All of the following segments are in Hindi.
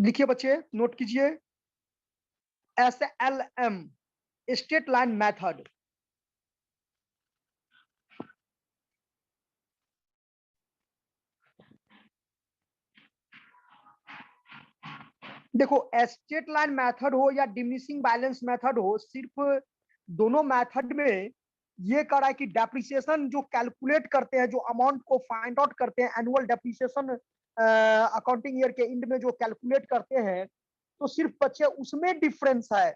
लिखिए बच्चे, नोट कीजिए। SLM, straight line method. देखो, स्ट्रेट लाइन मेथड हो या डिमिनिशिंग बैलेंस मेथड हो, सिर्फ दोनों मेथड में ये करा है कि डेप्रिसिएशन जो कैलकुलेट करते हैं, जो अमाउंट को फाइंड आउट करते हैं एनुअल डेप्रिसिएशन अकाउंटिंग ईयर के एंड में जो कैलकुलेट करते हैं, तो सिर्फ बच्चे उसमें डिफरेंस है।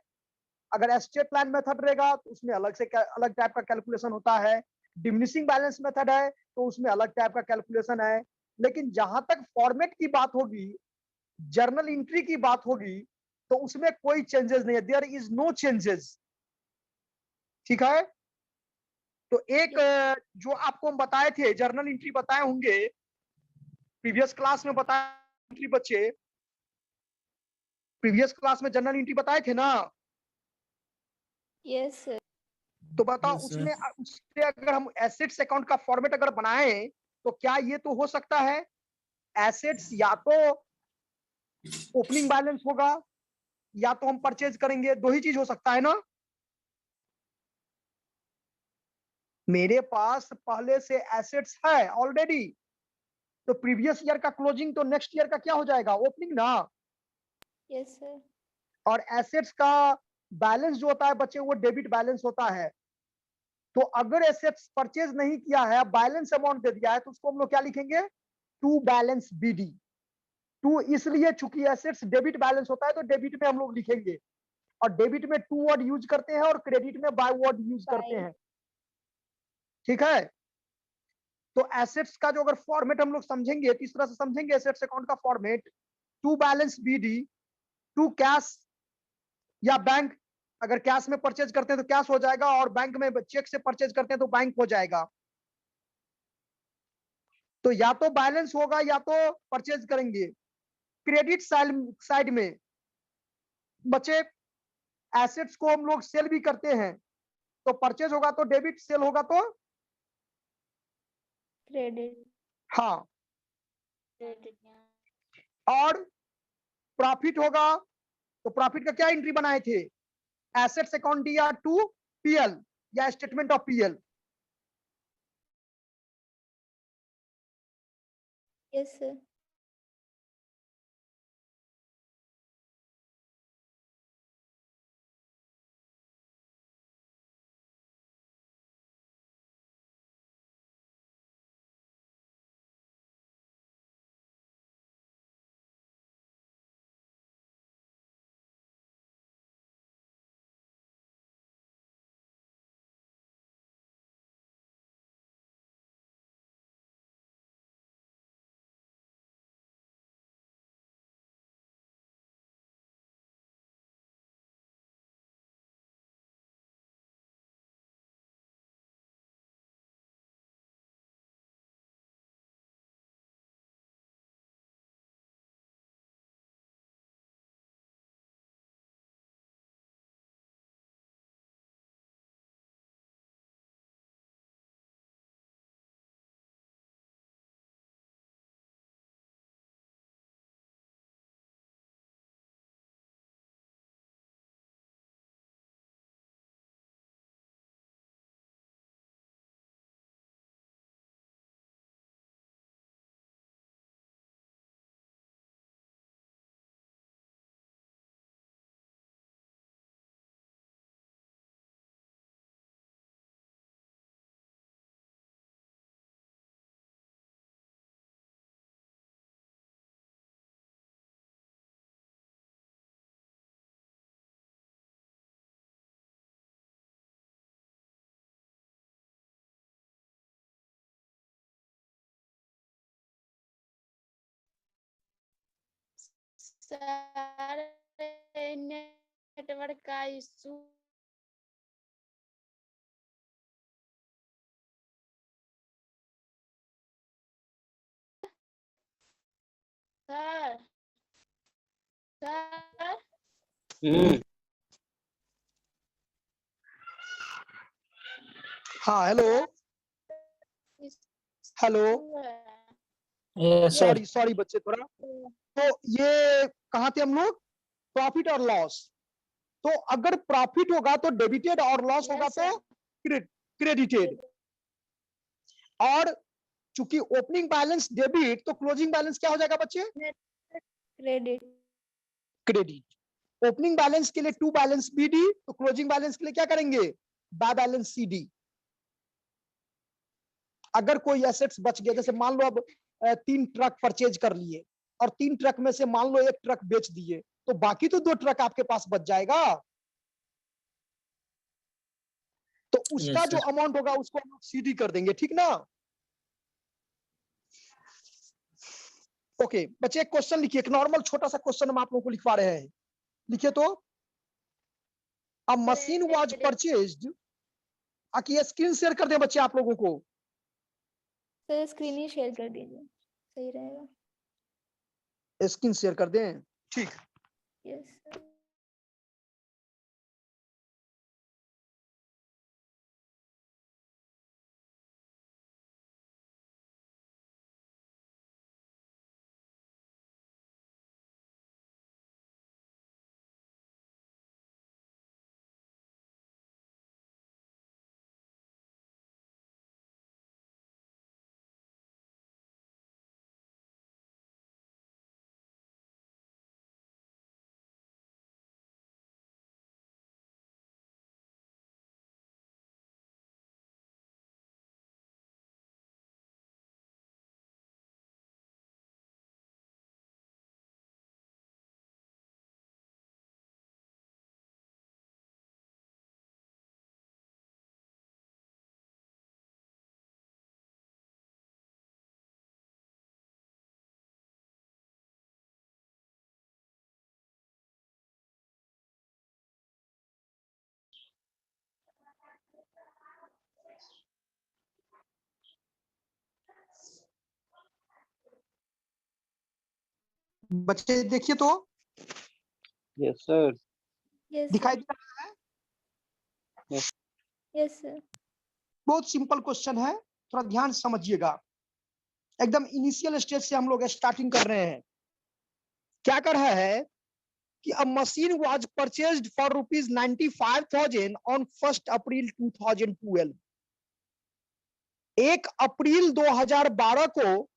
अगर स्ट्रेट लाइन मेथड रहेगा तो उसमें अलग से अलग टाइप का कैलकुलेशन होता है, डिमिनिशिंग बैलेंस मेथड है तो उसमें अलग टाइप का कैलकुलेशन है। लेकिन जहां तक फॉर्मेट की बात होगी, जर्नल एंट्री की बात होगी, तो उसमें कोई चेंजेस नहीं है, देयर इज नो चेंजेस। ठीक है। तो एक जो आपको हम बताए थे, जर्नल एंट्री बताए होंगे प्रीवियस क्लास में, बताए एंट्री बच्चे, प्रीवियस क्लास में जर्नल एंट्री बताए थे ना? Yes sir. तो बताओ, उसमें उससे अगर हम एसेट्स अकाउंट का फॉर्मेट अगर बनाए, तो क्या ये तो हो सकता है एसेट्स या तो ओपनिंग बैलेंस होगा या तो हम परचेज करेंगे, दो ही चीज हो सकता है ना? मेरे पास पहले से एसेट्स है ऑलरेडी, तो प्रीवियस ईयर का क्लोजिंग तो नेक्स्ट ईयर का क्या हो जाएगा, ओपनिंग ना। Yes sir. और एसेट्स का बैलेंस जो होता है बच्चे, वो डेबिट बैलेंस होता है। तो अगर एसेट्स परचेज नहीं किया है, बैलेंस अमाउंट दे दिया है, तो उसको हम लोग क्या लिखेंगे, टू बैलेंस बीडी। टू इसलिए चूंकि एसेट्स डेबिट बैलेंस होता है, तो डेबिट में हम लोग लिखेंगे, और डेबिट में टू वर्ड यूज करते हैं और क्रेडिट में बाय वर्ड यूज करते हैं। ठीक है। तो एसेट्स का जो अगर फॉर्मेट हम लोग समझेंगे, तो इस तरह से समझेंगे एसेट्स अकाउंट का format, to balance BD, to cash या बैंक। अगर कैश में परचेज करते हैं तो कैश हो जाएगा, और बैंक में चेक से परचेज करते हैं तो बैंक हो जाएगा। तो या तो बैलेंस होगा या तो परचेज करेंगे। क्रेडिट साइड में बच्चे, एसेट्स को हम लोग सेल भी करते हैं, तो परचेज होगा तो डेबिट, सेल होगा तो क्रेडिट। हाँ। क्रेडिट। और प्रॉफिट होगा तो प्रॉफिट का क्या एंट्री बनाए थे, assets account D R to PL या statement of PL. Yes sir. Sir network का इशू। सर सर हाँ हेलो हेलो। सॉरी सॉरी बच्चे, थोड़ा तो ये कहाँ थे हम लोग, प्रॉफिट और लॉस। तो अगर प्रॉफिट होगा तो डेबिटेड और लॉस होगा Yes, तो sir. क्रेडिटेड। और चूंकि ओपनिंग बैलेंस डेबिट तो क्लोजिंग बैलेंस क्या हो जाएगा बच्चे, Credit. क्रेडिट। ओपनिंग बैलेंस के लिए टू बैलेंस बीडी, तो क्लोजिंग बैलेंस के लिए क्या करेंगे, बाय बैलेंस सीडी। अगर कोई एसेट्स बच गया, जैसे मान लो अब 3 ट्रक परचेज कर लिए और 3 ट्रक में से मान लो 1 ट्रक बेच दिए, तो बाकी तो 2 ट्रक आपके पास बच जाएगा। तो उसका Yes, जो sir. अमाउंट होगा उसको हम लोग सीडी कर देंगे, ठीक ना। ओके बच्चे, एक क्वेश्चन लिखिए, एक नॉर्मल छोटा सा क्वेश्चन हम आप लोगों को लिखवा रहे हैं, लिखिए तो। अ मशीन वाज परचेज्ड, आकी स्क्रीन शेयर कर दे बच्चे आप लोगों को। सर स्क्रीन ही शेयर कर दीजिए, सही रहेगा। स्क्रीन शेयर कर दें, ठीक। Yes sir. बच्चे देखिए तो, Yes, sir. यस दिखाई सर। दे रहा है। Yes sir. बहुत सिंपल क्वेश्चन है, थोड़ा ध्यान से समझिएगा। एकदम इनिशियल स्टेज से हम लोग स्टार्टिंग कर रहे हैं। क्या कर रहा है कि अ machine was purchased for rupees 95,000 on 1 अप्रैल 2012। 1 अप्रैल 2012 को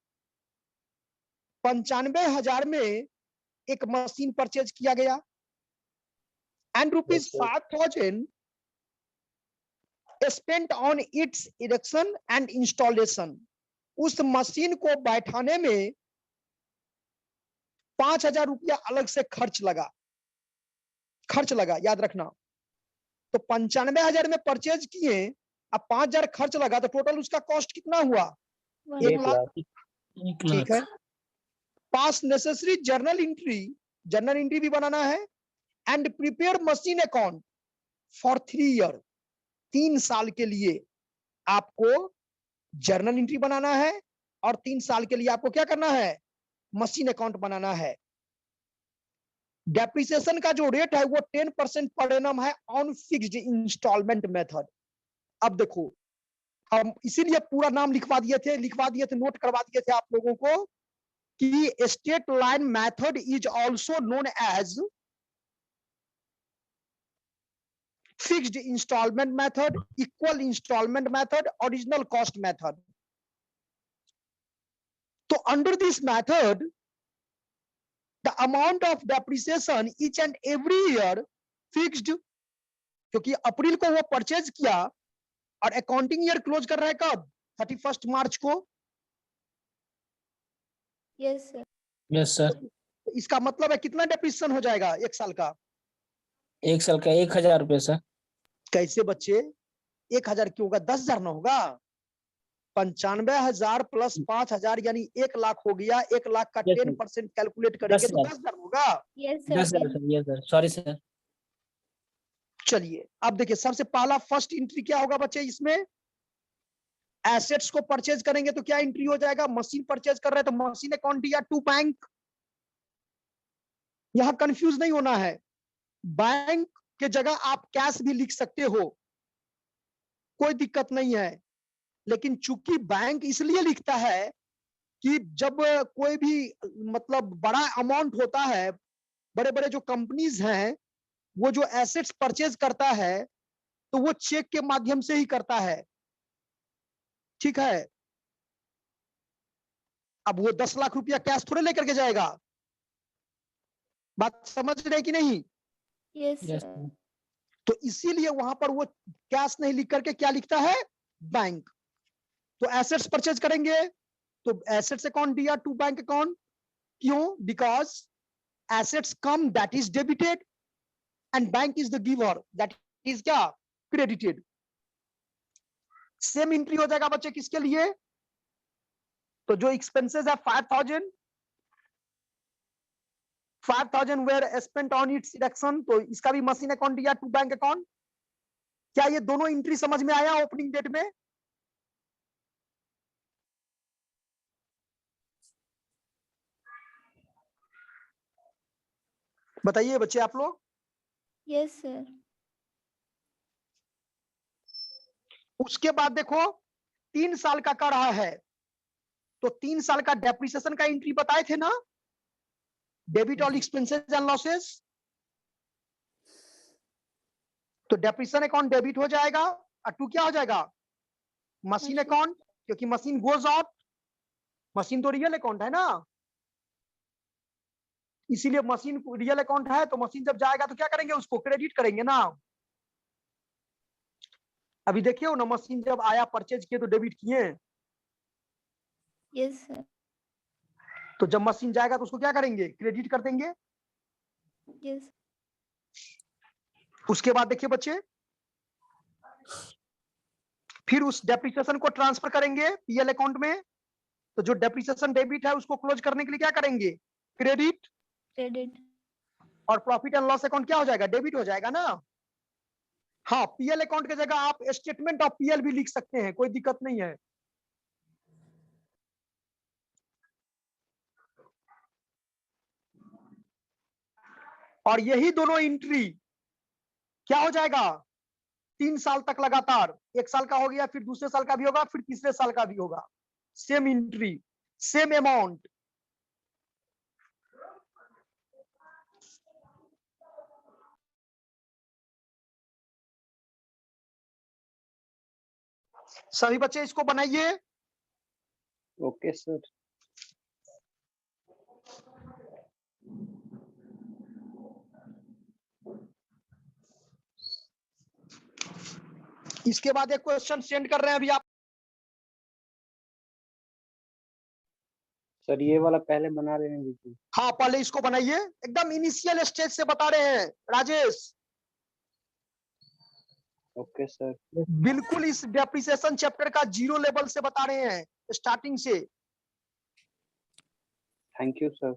95,000 में एक मशीन परचेज किया गया, and rupees Yes, sir. 5,000 spent on its erection and installation. उस मशीन को बैठाने में 5,000 रुपया अलग से खर्च लगा, याद रखना। तो 95,000 में परचेज किए, अब 5,000 खर्च लगा, तो टोटल उसका कॉस्ट कितना हुआ, 1 एक लाख। लाख। ठीक है। पास नेसेसरी जर्नल एंट्री भी बनाना है, and prepare machine account for 3 year. 3 साल के लिए आपको जर्नल एंट्री बनाना है, और 3 साल के लिए आपको क्या करना है, मशीन अकाउंट बनाना है। डेप्रिसिएशन का जो रेट है वो 10% पर एनम है ऑन फिक्स्ड इंस्टॉलमेंट मेथड। अब देखो, हम इसीलिए पूरा नाम लिखवा दिए थे, नोट करवा दिए थे आप लोगों को कि straight line method is also known as fixed installment method, equal installment method, original cost method. तो under this method the amount of depreciation each and every year fixed, क्योंकि अप्रैल को वो परचेज किया और अकाउंटिंग ईयर क्लोज कर रहा है कब, 31 मार्च को। Yes sir. Yes sir. तो इसका मतलब है कितना डेप्रिसिएशन हो जाएगा 1 साल का, 1 साल का 1,000 रुपये सर। कैसे बच्चे, 1,000 क्यों होगा, 10,000 ना होगा। 95,000 प्लस 5,000 यानी 1 लाख हो गया। 1 लाख का Yes, sir. 10% कैलकुलेट करेंगे तो 10,000। 10,000 होगा। Yes 10,000 sir. Sir. Yes sir, sorry sir. चलिए अब देखिए, सबसे पहला फर्स्ट एंट्री क्या होगा बच्चे, इसमें एसेट्स को परचेज करेंगे तो क्या एंट्री हो जाएगा, मशीन परचेज कर रहे हैं तो मशीन अकाउंट या टू बैंक। यहां कंफ्यूज नहीं होना है, बैंक के जगह आप कैश भी लिख सकते हो, कोई दिक्कत नहीं है। लेकिन चूंकि बैंक इसलिए लिखता है कि जब कोई भी मतलब बड़ा अमाउंट होता है, बड़े बड़े जो कंपनीज हैं वो जो एसेट्स परचेज करता है तो वो चेक के माध्यम से ही करता है, ठीक है। अब वो 10 लाख रुपया कैश थोड़े लेकर के जाएगा, बात समझ रहे कि नहीं। Yes yes sir. तो इसीलिए वहां पर वो कैश नहीं लिख करके क्या लिखता है, बैंक। तो एसेट्स परचेज करेंगे तो एसेट्स अकाउंट दिया टू बैंक अकाउंट, क्यों, because assets come that is debited and bank is the giver that is क्या, क्रेडिटेड। सेम एंट्री हो जाएगा बच्चे किसके लिए, तो जो एक्सपेंसेस है 5,000 were spent on its erection, तो इसका भी मशीन अकाउंट दिया टू बैंक अकाउंट। क्या ये दोनों एंट्री समझ में आया ओपनिंग डेट में। बताइए बच्चे आप लोग। Yes sir. उसके बाद देखो 3 साल का कर रहा है तो 3 साल का डेप्रिसिएशन का एंट्री बताए थे ना, debit all expenses and losses. तो डेप्रिसिएशन अकाउंट डेबिट हो जाएगा और टू क्या हो जाएगा, मशीन अकाउंट, क्योंकि मशीन गोज आउट, मशीन तो रियल अकाउंट है ना, इसीलिए मशीन रियल अकाउंट है तो मशीन जब जाएगा तो क्या करेंगे, उसको क्रेडिट करेंगे ना। अभी देखिए ना, मशीन जब आया परचेज किए तो डेबिट किए, यस सर। तो जब मशीन जाएगा तो उसको क्या करेंगे, क्रेडिट कर देंगे। यस। उसके बाद देखिए बच्चे, फिर उस डेप्रिसिएशन को ट्रांसफर करेंगे पीएल अकाउंट में, तो जो डेप्रिसिएशन डेबिट है उसको क्लोज करने के लिए क्या करेंगे, क्रेडिट। क्रेडिट। और प्रॉफिट एंड लॉस अकाउंट क्या हो जाएगा, डेबिट हो जाएगा ना। हाँ, पीएल अकाउंट की जगह आप स्टेटमेंट ऑफ पीएल भी लिख सकते हैं, कोई दिक्कत नहीं है। और यही दोनों एंट्री क्या हो जाएगा, 3 साल तक लगातार, 1 साल का हो गया, फिर दूसरे साल का भी होगा, फिर तीसरे साल का भी होगा, सेम एंट्री, सेम अमाउंट। सभी बच्चे इसको बनाइए। Okay sir. इसके बाद एक क्वेश्चन सेंड कर रहे हैं अभी आप। सर ये वाला पहले बना रहे हैं जी। हाँ, पहले इसको बनाइए, एकदम इनिशियल स्टेज से बता रहे हैं राजेश। Okay sir. बिल्कुल इस डेप्रिसिएशन चैप्टर का 0 लेवल से बता रहे हैं, स्टार्टिंग से। Thank you sir.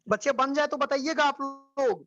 बच्चे बन जाए तो बताइएगा आप लोग।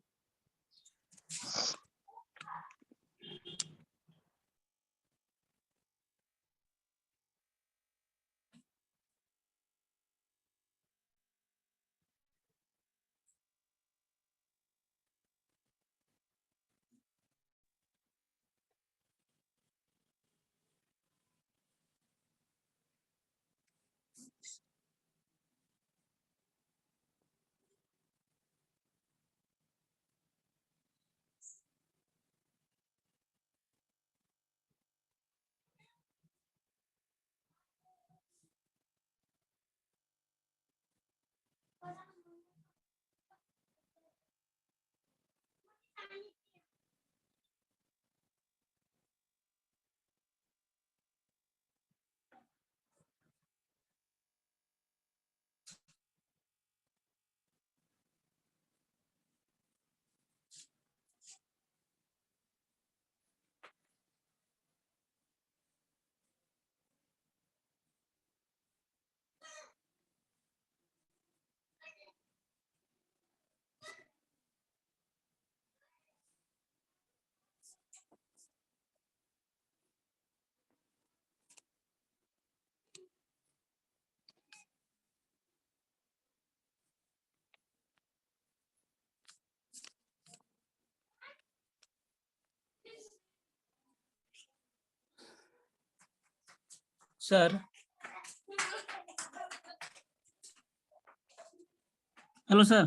Sir hello sir.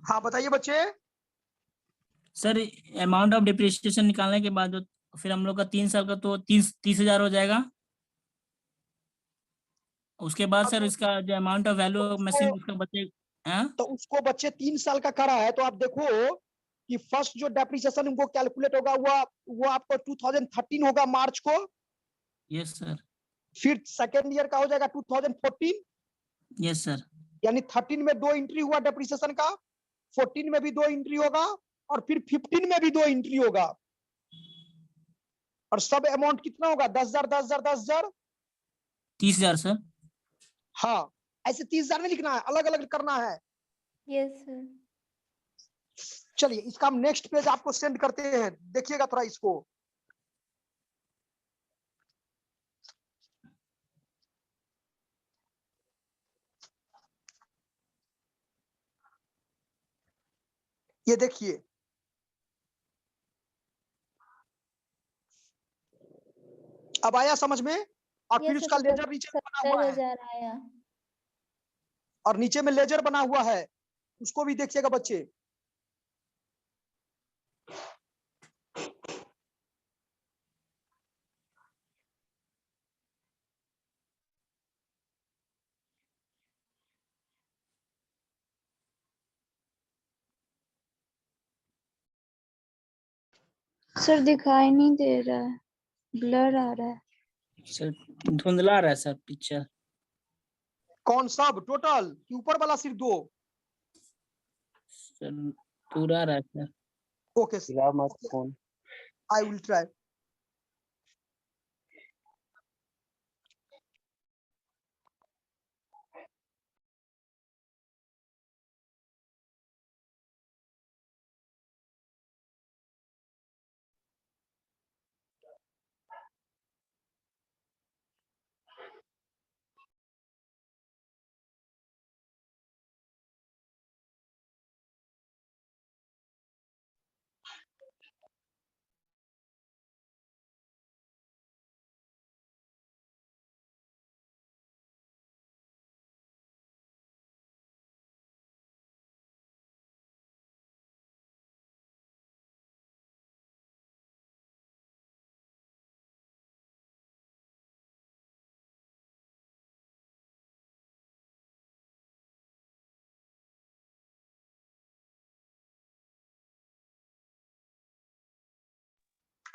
हाँ बताइए बच्चे। सर अमाउंट ऑफ डिप्रिसिएशन निकालने के बाद जो फिर हम लोग का 3 साल का तो 30,000 हो जाएगा। उसके बाद सर इसका जो अमाउंट ऑफ वैल्यू मशीन उसका बचे। हाँ तो उसको बच्चे 3 साल का करा है तो आप देखो कि फर्स्ट जो डेप्रिसिएशन उनको कैलकुलेट होगा वो आपको 2013 होगा मार्च को। Yes sir. फिर सेकेंड ईयर का हो जाएगा 2014। Yes sir. यानी 13 में 2 एंट्री हुआ डेप्रिसिएशन का, 14 में भी 2 एंट्री होगा और फिर 15 में भी 2 एंट्री होगा। और सब अमाउंट कितना होगा? 10,000 10,000 10,000। 30,000 सर। हाँ ऐसे 30,000 में लिखना है, अलग अलग करना है। Yes sir. चलिए इसका हम नेक्स्ट पेज आपको सेंड करते हैं, देखिएगा थोड़ा इसको। ये देखिए अब आया समझ में। और फिर यस उसका सर, लेजर नीचे में बना हुआ है 70,000 आया। और नीचे में लेजर बना हुआ है, उसको भी देखिएगा बच्चे। सर दिखाई नहीं दे रहा है, ब्लर आ रहा है। सर धुंधला रहा है सर पिक्चर। कौन सब टोटल कि ऊपर वाला सिर्फ 2? सर पूरा रहा है सर। ओके हिला मत फोन। I will try.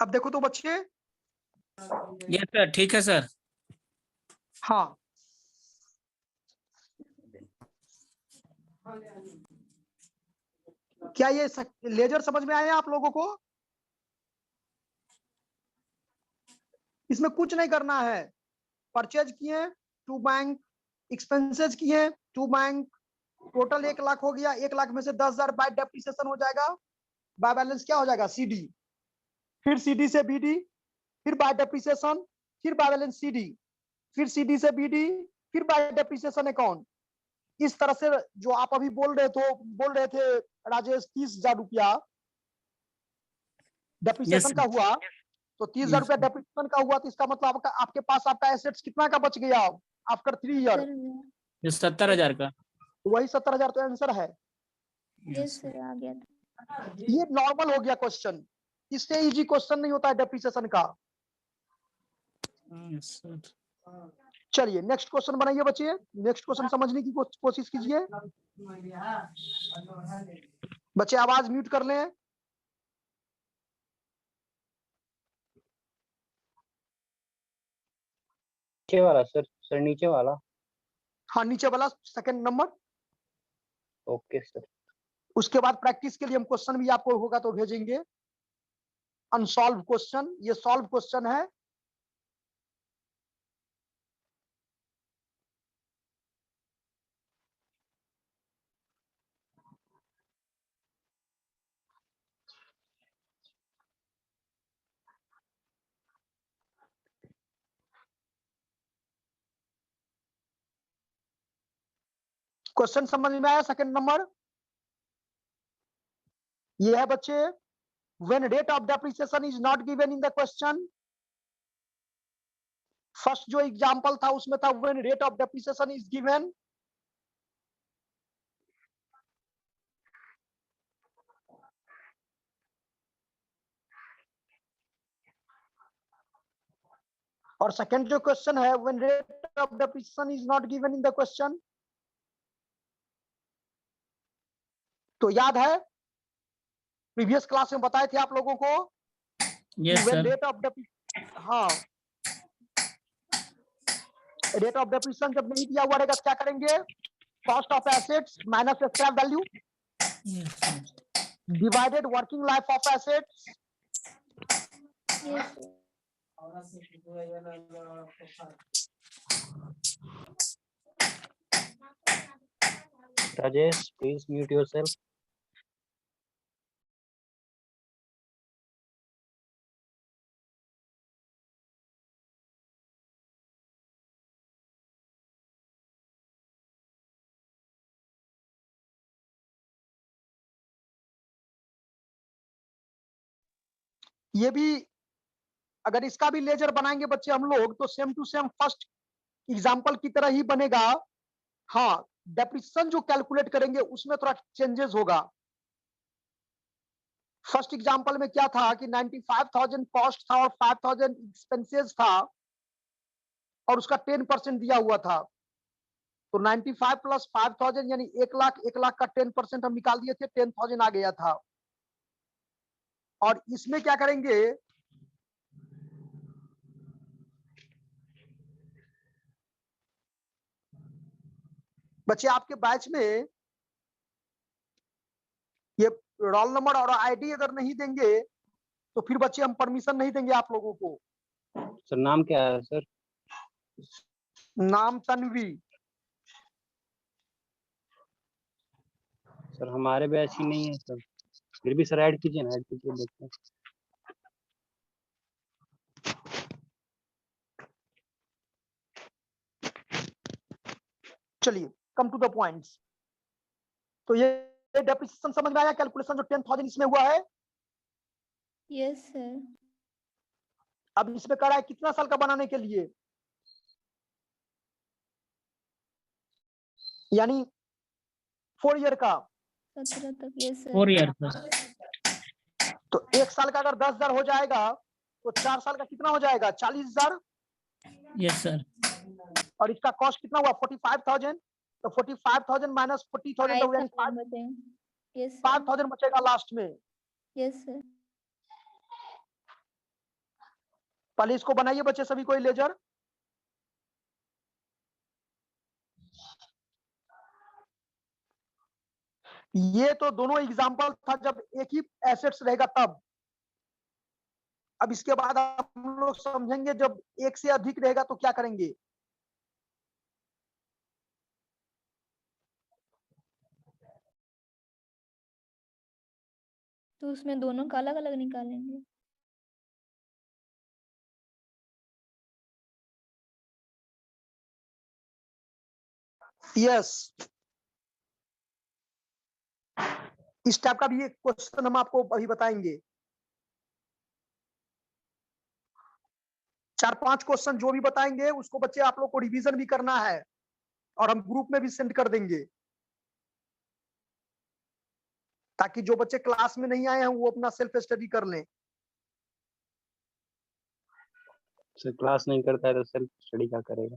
अब देखो तो बच्चे। यस सर ठीक है सर। हाँ क्या ये लेजर समझ में आया आप लोगों को? इसमें कुछ नहीं करना है। परचेज किए टू बैंक, एक्सपेंसेस किए टू बैंक, टोटल 1 लाख हो गया। 1 लाख में से 10,000 बाय डेप्रिसिएशन हो जाएगा, बाय बैलेंस क्या हो जाएगा? सीडी। फिर सीडी से बीडी, फिर बाय डेप्रिसिएशन, फिर बाय बैलेंस सीडी, फिर सीडी से बीडी, फिर बाय डेप्रिसिएशन अकाउंट। इस तरह से जो आप अभी बोल रहे थे राजेश 30,000 रुपया डेप्रिसिएशन का हुआ, तो 30,000 रुपया डेप्रिसिएशन का हुआ, तो इसका मतलब आपके पास आपका एसेट्स कितना का बच गया आफ्टर 3 ईयर? सर 70,000 का। वही 70,000 तो आंसर है। यस सर आ गया था। ये नॉर्मल हो गया क्वेश्चन, इससे इजी क्वेश्चन नहीं होता है डेप्रिसिएशन का। सर चलिए नेक्स्ट क्वेश्चन बनाइए बच्चे, नेक्स्ट क्वेश्चन समझने की कोशिश कीजिए। बच्चे आवाज म्यूट कर लें। नीचे वाला सर नीचे वाला। हाँ नीचे वाला सेकंड नंबर। Okay sir. उसके बाद प्रैक्टिस के लिए हम क्वेश्चन भी आपको होगा तो भेजेंगे। अनसॉल्व क्वेश्चन, ये सॉल्व क्वेश्चन है। क्वेश्चन समझ में आया सेकंड नंबर? ये है बच्चे, when rate of depreciation is not given in the question। First जो एग्जांपल था उसमें था when rate of depreciation is given। और सेकंड जो क्वेश्चन है when rate of depreciation is not given in the question। तो याद है प्रीवियस क्लास में बताए थे आप लोगों को yes when sir. rate of हाँ रेट ऑफ डेप्रिसिएशन जब नहीं दिया हुआ रहेगा तो क्या करेंगे? Cost of assets minus scrap value divided working life of assets. Yes, sir. Rajesh, please mute yourself. ये भी अगर इसका भी लेजर बनाएंगे बच्चे हम लोग तो same to same first example की तरह ही बनेगा। हाँ डेप्रिसिएशन जो कैलकुलेट करेंगे उसमें थोड़ा चेंजेस होगा। फर्स्ट एग्जांपल में क्या था कि 95,000 कॉस्ट था और 5,000 एक्सपेंसेस था और उसका 10% दिया हुआ था। तो 95 प्लस 5,000 यानी 1,00,000, 1,00,000 का 10% हम निकाल दिए थे, 10,000 आ गया था। और इसमें क्या करेंगे? बच्चे आपके बैच में ये रोल नंबर और आईडी अगर नहीं देंगे तो फिर बच्चे हम परमिशन नहीं देंगे आप लोगों को। सर नाम क्या है सर? नाम तन्वी। सर हमारे बैच की नहीं है सर, फिर भी सर ऐड कीजिए ना, ऐड कीजिए देखते हैं। चलिए कम टू द पॉइंट्स। तो ये डेप्रिसिएशन समझ में आया? कैलकुलेशन जो 10,000 इसमें हुआ है। Yes, sir. अब इसमें कह रहा है कितना साल का बनाने के लिए, यानी 4 ईयर का। 17 तक। Yes, sir. 4 year sir. तो 1 साल का अगर 10,000 हो जाएगा तो 4 साल का कितना हो जाएगा? 40,000। Yes sir. और इसका कॉस्ट कितना हुआ? 45,000। तो 45,000 माइनस 40,000 तो यानी 5,000 बचेंगे। Yes, sir. 5,000 बचेगा लास्ट में। Yes, sir. पहले इसको बनाइए बच्चे सभी कोई लेजर। ये तो दोनों एग्जांपल था जब एक ही एसेट्स रहेगा तब। अब इसके बाद हम लोग समझेंगे जब एक से अधिक रहेगा तो क्या करेंगे। तो उसमें दोनों का अलग अलग निकालेंगे। यस इस टाइप का भी एक क्वेश्चन हम आपको अभी बताएंगे। 4-5 क्वेश्चन जो भी बताएंगे उसको बच्चे आप लोग को रिवीजन भी करना है और हम ग्रुप में भी सेंड कर देंगे ताकि जो बच्चे क्लास में नहीं आए हैं वो अपना सेल्फ स्टडी कर लें। सर क्लास नहीं करता है तो सेल्फ स्टडी क्या करेगा?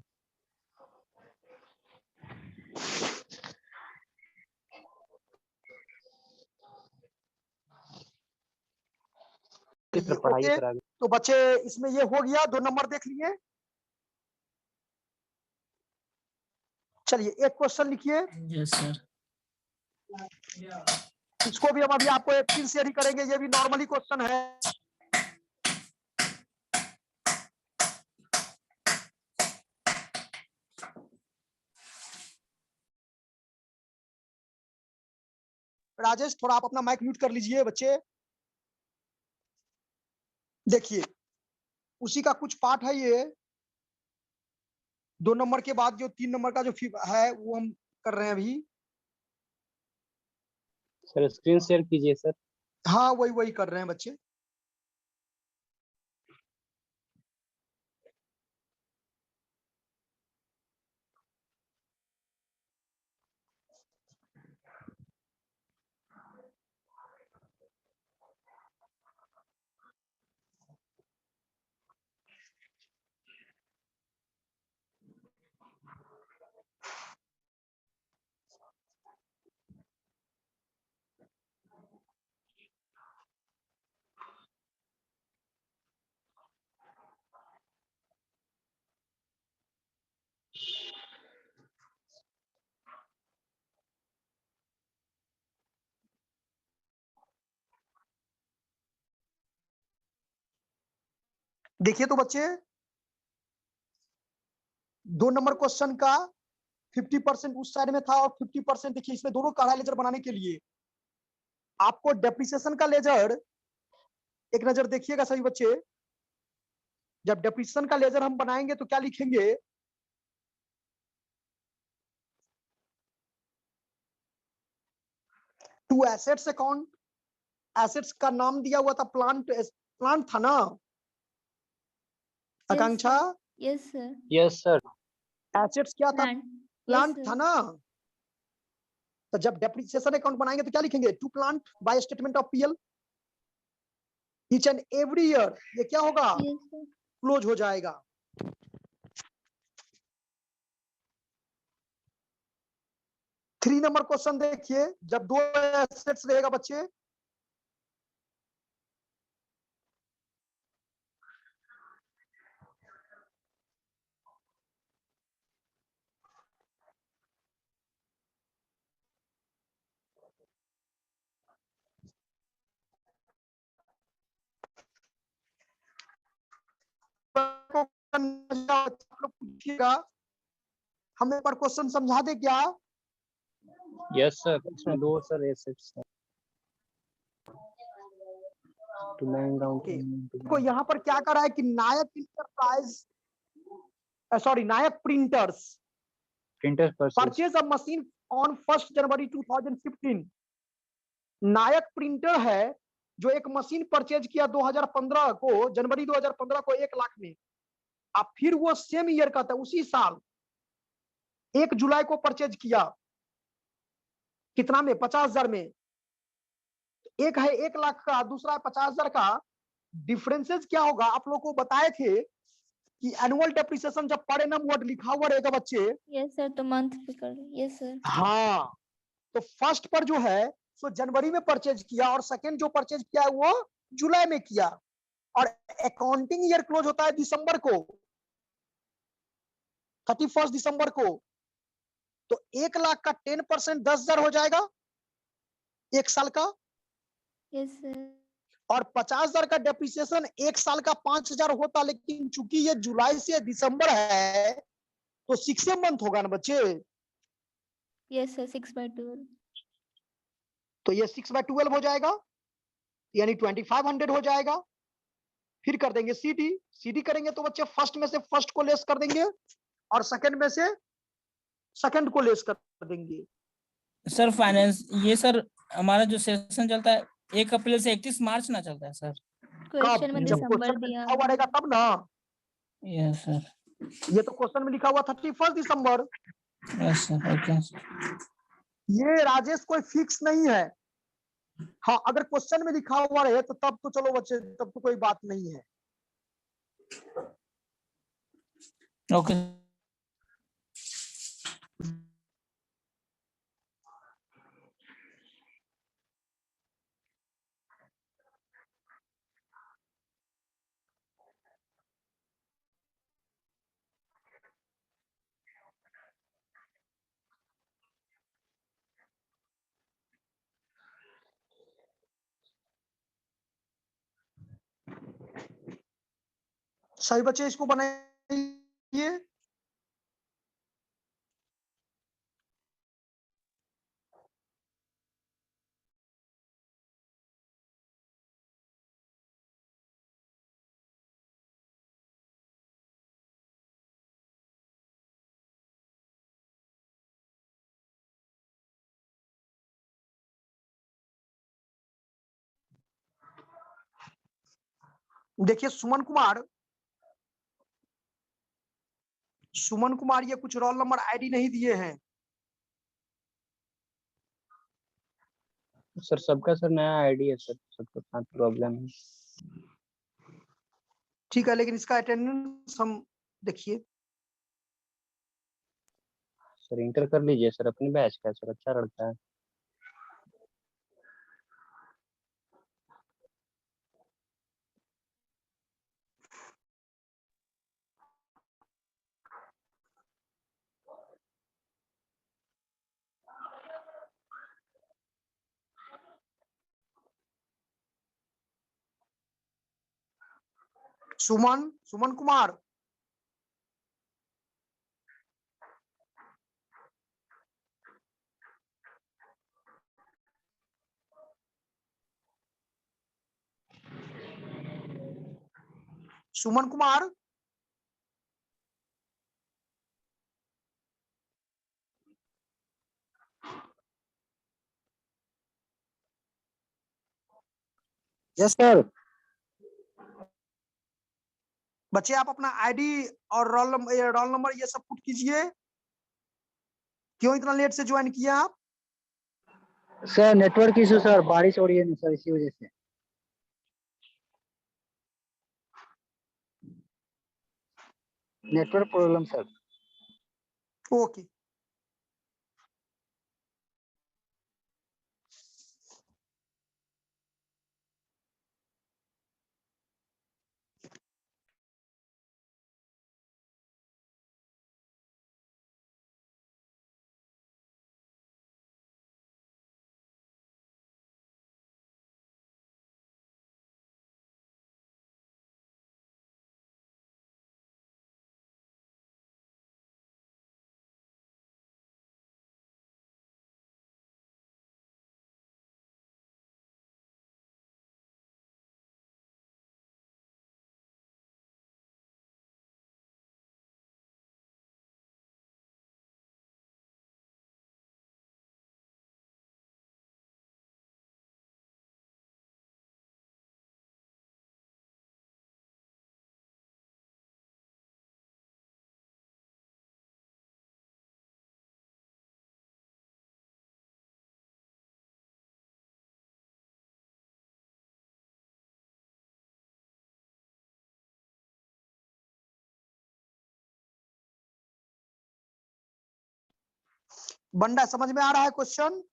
चित्र पढ़ाइए ओके, सर आगे। तो बच्चे इसमें ये हो गया, 2 नंबर देख लिए। चलिए एक क्वेश्चन लिखिए, यस सर। इसको भी हम अभी आपको एक फिर से ही करेंगे, ये भी नॉर्मली क्वेश्चन है। राजेश थोड़ा आप अपना माइक म्यूट कर लीजिए बच्चे। देखिए उसी का कुछ पार्ट है ये, 2 नंबर के बाद जो 3 नंबर का जो है वो हम कर रहे हैं अभी। सर स्क्रीन शेयर कीजिए सर। हाँ वही वही कर रहे हैं बच्चे। देखिए तो बच्चे 2 नंबर क्वेश्चन का 50% उस साइड में था और 50% देखिए इसमें दोनों काढ़ा लेजर बनाने के लिए आपको डेप्रिसिएशन का लेजर एक नजर देखिएगा सभी बच्चे। जब डेप्रिसिएशन का लेजर हम बनाएंगे तो क्या लिखेंगे, टू एसेट्स अकाउंट, एसेट्स का नाम दिया हुआ था प्लांट, प्लांट था ना Akanksha? Yes sir. Yes sir. Assets क्या था, प्लांट। प्लांट था ना। तो जब डेप्रिसिएशन अकाउंट बनाएंगे तो क्या लिखेंगे, to plant by statement of PL each and every year, ये क्या होगा, यस सर। क्लोज हो जाएगा। थ्री नंबर क्वेश्चन देखिए, जब 2 एसेट्स रहेगा बच्चे, पूछिएगा, हम एक बार क्वेश्चन समझा दे क्या? Yes sir. इसमें 2 सर एसेट्स हैं। टू लाइन डाउन देखो यहाँ पर क्या करा है कि Nayak enterprise, sorry Nayak printers printer purchase. Purchase a machine on 1 January 2015। Nayak printer है जो एक मशीन परचेज किया 2015 को, जनवरी 2015 को 1 लाख में। अब फिर वो सेम ईयर का था, उसी साल 1 जुलाई को परचेज किया, कितना में, 50,000 में। एक है 1 लाख का, दूसरा है 50,000 का। डिफरेंसेस क्या होगा आप लोग को बताए थे कि एनुअल डेप्रिसिएशन जब पर एनम वर्ड लिखा हुआ रहेगा बच्चे, यस सर, तो मंथ पे कर। Yes sir. हाँ तो फर्स्ट पर जो है सो जनवरी में परचेज किया और सेकंड जो परचेज किया है वो जुलाई में किया, और अकाउंटिंग ईयर क्लोज होता है दिसंबर को, 31 दिसंबर को। तो 1 लाख का 10% 10,000 हो जाएगा 1 साल का, यस सर। और 50,000 का डेप्रिसिएशन 1 साल का 5,000 होता, लेकिन चूंकि ये जुलाई से दिसंबर है तो 6 मंथ होगा ना बच्चे, यस सर, 6/12। तो ये 6/12 हो जाएगा, यानी 2500 हो जाएगा। फिर कर देंगे सीडी, सीडी करेंगे तो बच्चे फर्स्ट में से फर्स्ट को लेस कर देंगे और सेकंड में से सेकंड को लेस कर देंगे। सर फाइनेंस ये सर हमारा जो सेशन चलता है 1 अप्रैल से 31 मार्च ना चलता है सर? क्वेश्चन में जब दिसंबर दिसंबर क्वेश्चन में दिया लिखा हुआ रहेगा तब ना, यस सर। ये तो क्वेश्चन में लिखा हुआ 31 दिसंबर। Yes sir okay. ये राजेश कोई फिक्स नहीं है, हाँ अगर क्वेश्चन में लिखा हुआ रहे तो तब तो चलो बच्चे, तब तो कोई बात नहीं है। ओके। सभी बच्चे इसको बनाइए। देखिए सुमन कुमार ये कुछ रोल नंबर आईडी नहीं दिए हैं। सर सबका सर नया आईडी है सर, सबके साथ प्रॉब्लम है। ठीक है, लेकिन इसका अटेंडेंस हम देखिए। सर इंटर कर लीजिए सर, अपनी बैच का है सर, अच्छा लड़का है। सुमन कुमार। सुमन कुमार। Yes sir. बच्चे आप अपना आईडी और रोल नंबर ये सब पुट कीजिए। क्यों इतना लेट से ज्वाइन किया आप? सर नेटवर्क इशू सर, बारिश हो रही है ना सर, इसी वजह से। Network problem sir. ओके। बंडा समझ में आ रहा है क्वेश्चन?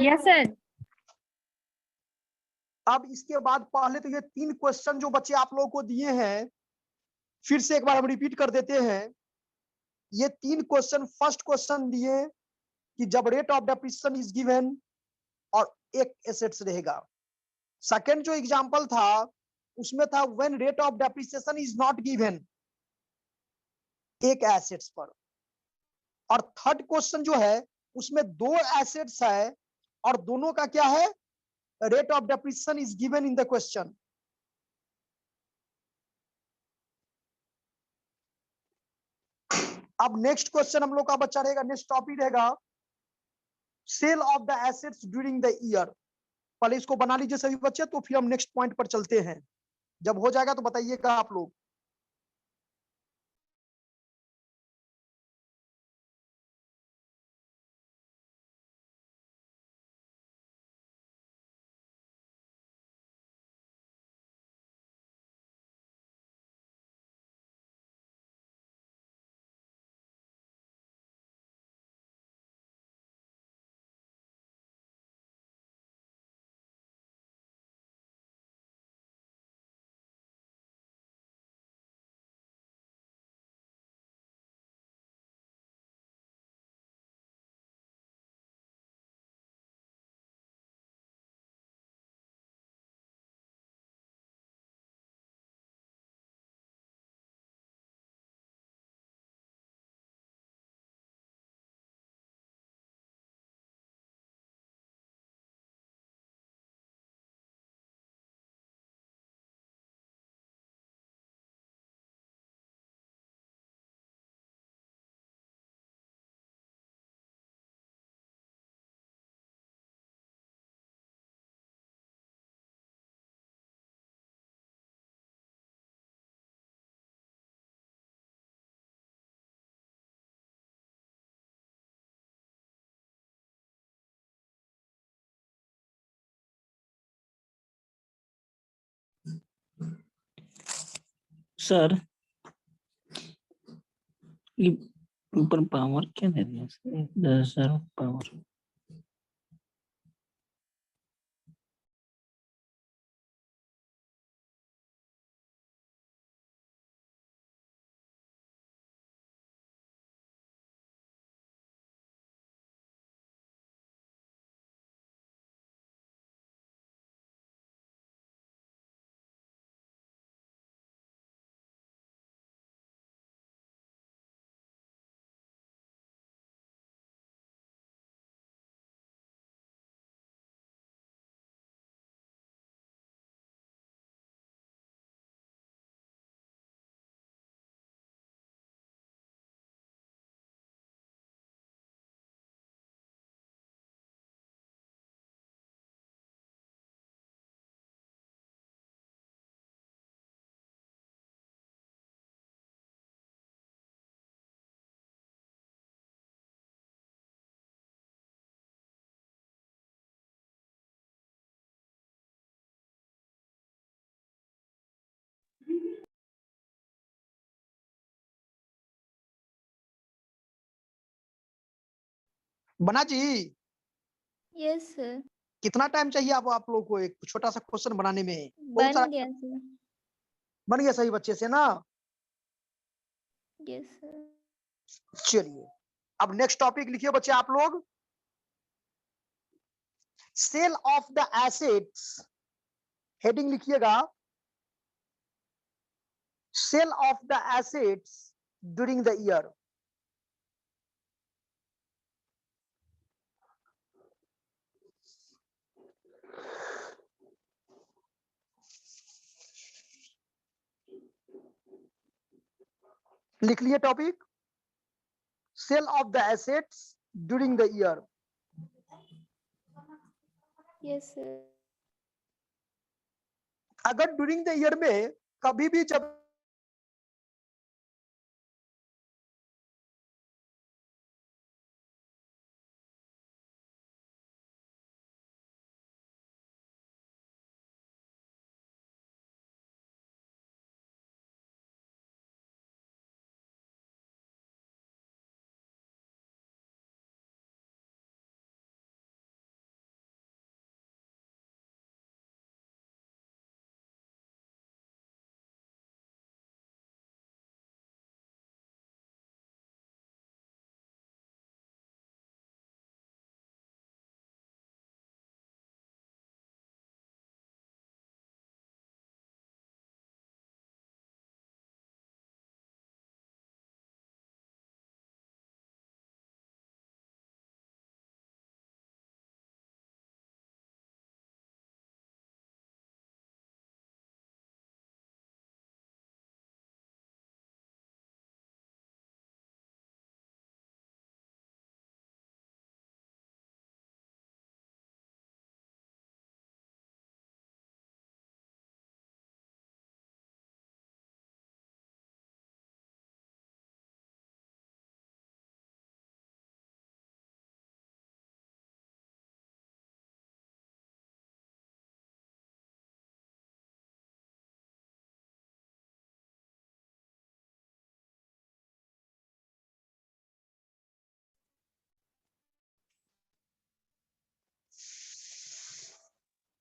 Yes sir. अब इसके बाद पहले तो ये 3 क्वेश्चन जो बच्चे आप लोगों को दिए हैं, फिर से एक बार हम रिपीट कर देते हैं। ये 3 क्वेश्चन, फर्स्ट क्वेश्चन दिए कि जब rate of depreciation is given और एक एसेट्स रहेगा। सेकंड जो एग्जांपल था उसमें था when rate of depreciation is not given, एक एसेट्स पर। और थर्ड क्वेश्चन जो है उसमें 2 एसेट्स है और दोनों का क्या है, rate of depreciation is given in the question. अब नेक्स्ट क्वेश्चन हम लोग का बच्चा रहेगा, नेक्स्ट टॉपिक रहेगा sale of the assets during the year. पहले इसको बना लीजिए सभी बच्चे, तो फिर हम नेक्स्ट पॉइंट पर चलते हैं। जब हो जाएगा तो बताइएगा आप लोग। सर ये ऊपर पावर क्या दे दिया सर? 10,000 पावर। बना जी, यस सर। कितना टाइम चाहिए आप लोग को एक छोटा सा क्वेश्चन बनाने में? बहुत बन सारा गया सर। बन गया सही बच्चे से ना? Yes sir. चलिए अब नेक्स्ट टॉपिक लिखिए बच्चे आप लोग, sale of the assets. Heading लिखिएगा, sale of the assets during the year. लिख लिए topic, sale of the assets during the year. Yes sir. अगर ड्यूरिंग द ईयर में कभी भी जब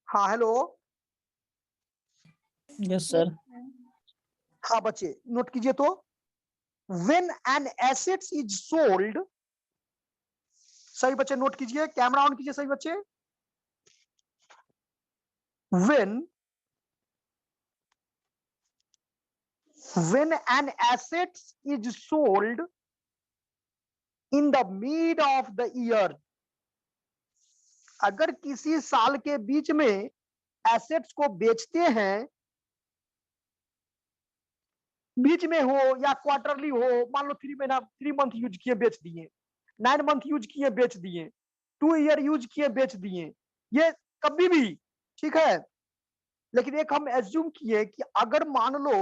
हाँ हेलो, यस सर। हाँ बच्चे नोट कीजिए तो, when an assets is sold, सही बच्चे नोट कीजिए, कैमरा ऑन कीजिए सही बच्चे। when an asset is sold in the mid of the year, अगर किसी साल के बीच में एसेट्स को बेचते हैं, बीच में हो या क्वार्टरली हो, मान लो 3 मंथ यूज किए बेच दिए, 9 मंथ यूज किए बेच दिए, 2 ईयर यूज किए बेच दिए, ये कभी भी ठीक है। लेकिन एक हम एज्यूम किए कि अगर मान लो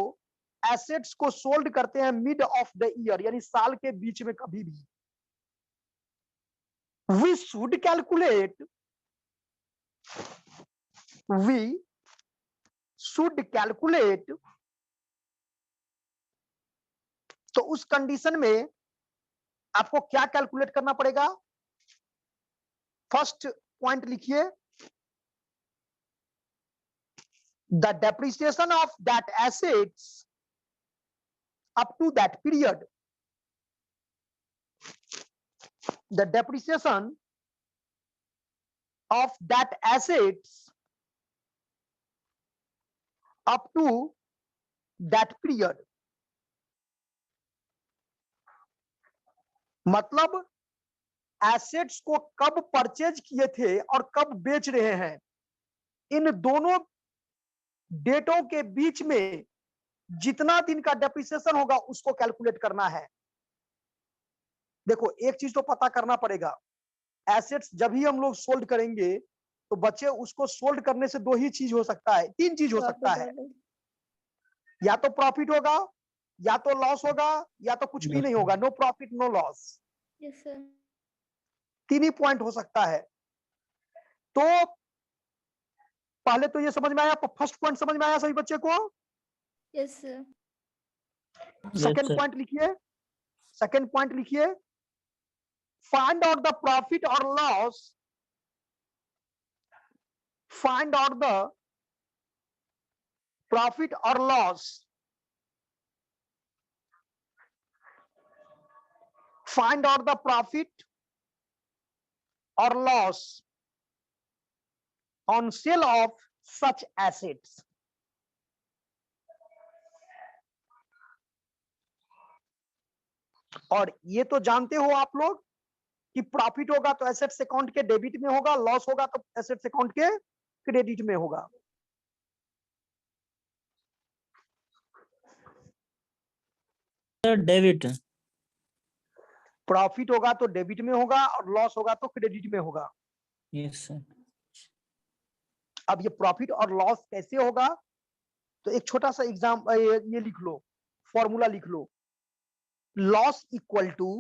एसेट्स को सोल्ड करते हैं मिड ऑफ द ईयर, यानी साल के बीच में कभी भी, we should calculate तो उस कंडीशन में आपको क्या कैलकुलेट करना पड़ेगा? फर्स्ट पॉइंट लिखिए, the depreciation of that assets up to that period, द डेप्रिसिएशन of that assets up to that period, मतलब एसेट्स को कब परचेज किए थे और कब बेच रहे हैं, इन दोनों डेटों के बीच में जितना दिन का डेप्रिसिएशन होगा उसको कैलकुलेट करना है। देखो एक चीज तो पता करना पड़ेगा, एसेट्स जब ही हम लोग सोल्ड करेंगे तो बच्चे उसको सोल्ड करने से दो ही चीज हो सकता है, तीन चीज हो सकता है, या तो प्रॉफिट होगा, या तो लॉस होगा, या तो कुछ भी नहीं होगा, no profit no loss. Yes sir. तीन ही पॉइंट हो सकता है। तो पहले तो ये समझ में आया, फर्स्ट पॉइंट समझ में आया सभी बच्चे को? Yes sir. सेकंड पॉइंट लिखिए, सेकंड पॉइंट लिखिए, find out the profit or loss, find out the profit or loss, find out the profit or loss on sale of such assets। और ये तो जानते हो आप लोग कि प्रॉफिट होगा तो एसेट्स अकाउंट के डेबिट में होगा, लॉस होगा तो एसेट्स अकाउंट के क्रेडिट में होगा। डेबिट, प्रॉफिट होगा तो डेबिट में होगा और लॉस होगा तो क्रेडिट में होगा। Yes sir. अब ये प्रॉफिट और लॉस कैसे होगा, तो एक छोटा सा एग्जाम ये लिख लो, फॉर्मूला लिख लो, loss equal to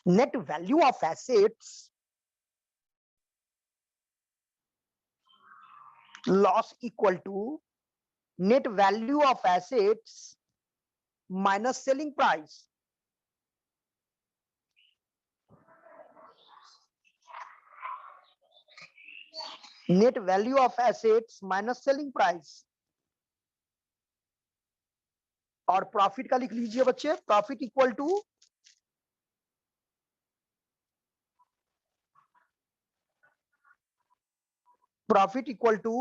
net value of assets, loss equal to net value of assets minus selling price, net value of assets minus selling price। और प्रॉफिट का लिख लीजिए बच्चे, profit equal to profit equal to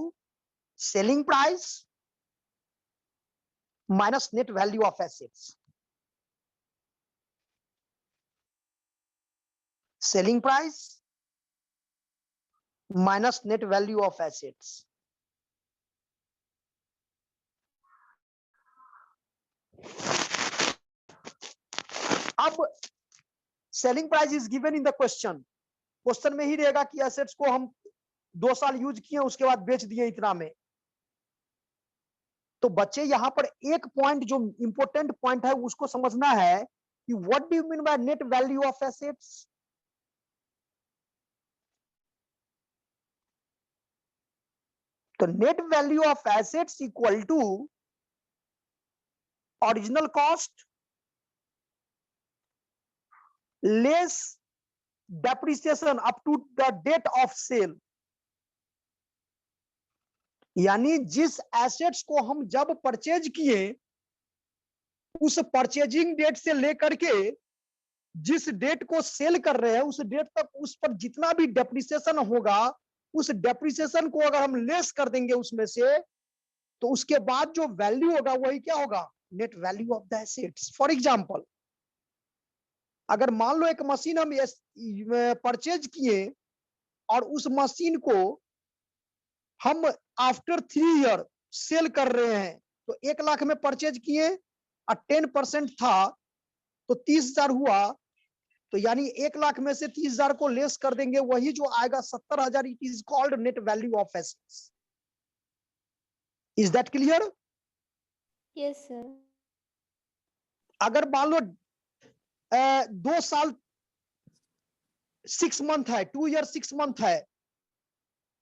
selling price minus net value of assets, selling price minus net value of assets। अब selling price is given in the question, question में ही रहेगा कि एसेट्स को हम 2 साल यूज किए उसके बाद बेच दिए इतना में। तो बच्चे यहां पर एक पॉइंट जो इंपॉर्टेंट पॉइंट है उसको समझना है कि what do you mean by net value of assets. तो net value of assets equal to original cost less depreciation up to the date of sale. यानी जिस एसेट्स को हम जब परचेज किए उस परचेजिंग डेट से लेकर के जिस डेट को सेल कर रहे हैं उस डेट तक उस पर जितना भी डेप्रिसिएशन होगा उस डेप्रिसिएशन को अगर हम लेस कर देंगे उसमें से, तो उसके बाद जो वैल्यू होगा वही क्या होगा, net value of the assets. For example, अगर मान लो एक मशीन हम परचेज किए और उस मशीन को हम आफ्टर 3 ईयर सेल कर रहे हैं, तो 1 लाख में परचेज किए और 10% था तो 30,000 हुआ, तो यानी 1 लाख में से 30,000 को लेस कर देंगे, वही जो आएगा 70,000। It is called net value of assets. Is that clear? Yes sir. अगर मान लो 2 साल 6 मंथ है, 2 ईयर 6 मंथ है,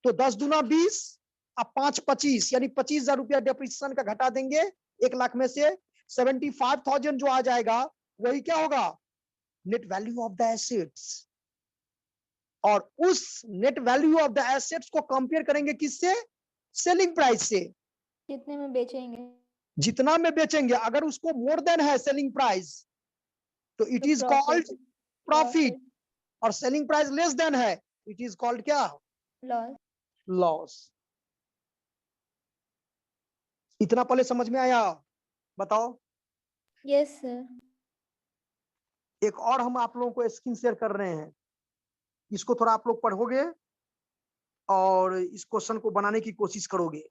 तो 10 दूना 20 और 5 25 यानी 25,000 रुपया डेप्रिसिएशन का घटा देंगे 1 लाख में से 75,000 जो आ जाएगा वही क्या होगा, net value of the assets. और उस net value of the assets को कंपेयर करेंगे किससे, सेलिंग प्राइस से। कितने में बेचेंगे जितना में बेचेंगे, अगर उसको मोर देन है सेलिंग प्राइस तो इट तो इज कॉल्ड प्रॉफिट, profit, और सेलिंग प्राइस लेस देन है इट इज कॉल्ड क्या, लॉस। लॉस। इतना पहले समझ में आया, बताओ। Yes sir. एक और हम आप लोगों को स्क्रीन शेयर कर रहे हैं, इसको थोड़ा आप लोग पढ़ोगे और इस क्वेश्चन को बनाने की कोशिश करोगे।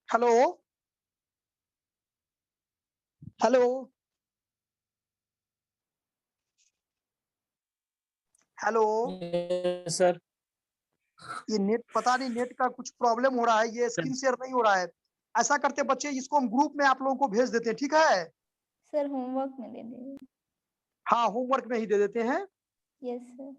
हेलो हेलो हेलो, सर ये नेट पता नहीं, नेट का कुछ प्रॉब्लम हो रहा है, ये स्क्रीन शेयर नहीं हो रहा है। ऐसा करते बच्चे, इसको हम ग्रुप में आप लोगों को भेज देते हैं, ठीक है। सर होमवर्क में दे दीजिए। हाँ होमवर्क में ही दे देते हैं। Yes sir.